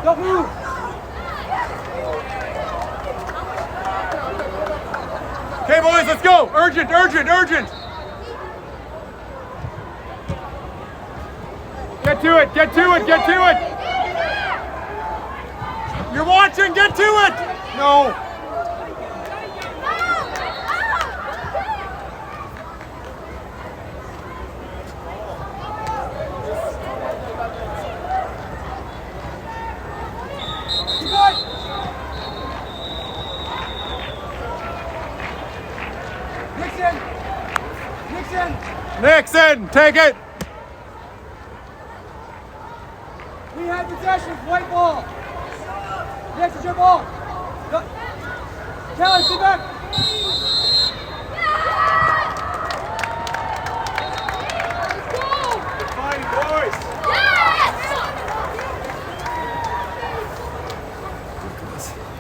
Don't move. Okay, boys, let's go. Urgent, urgent, urgent. Get to it, get to it, get to it. You're watching, get to it. No. Nixon, take it! We have possession, white ball. Next is your ball. Go. Kelly, sit back. Good fighting, boys! Yes!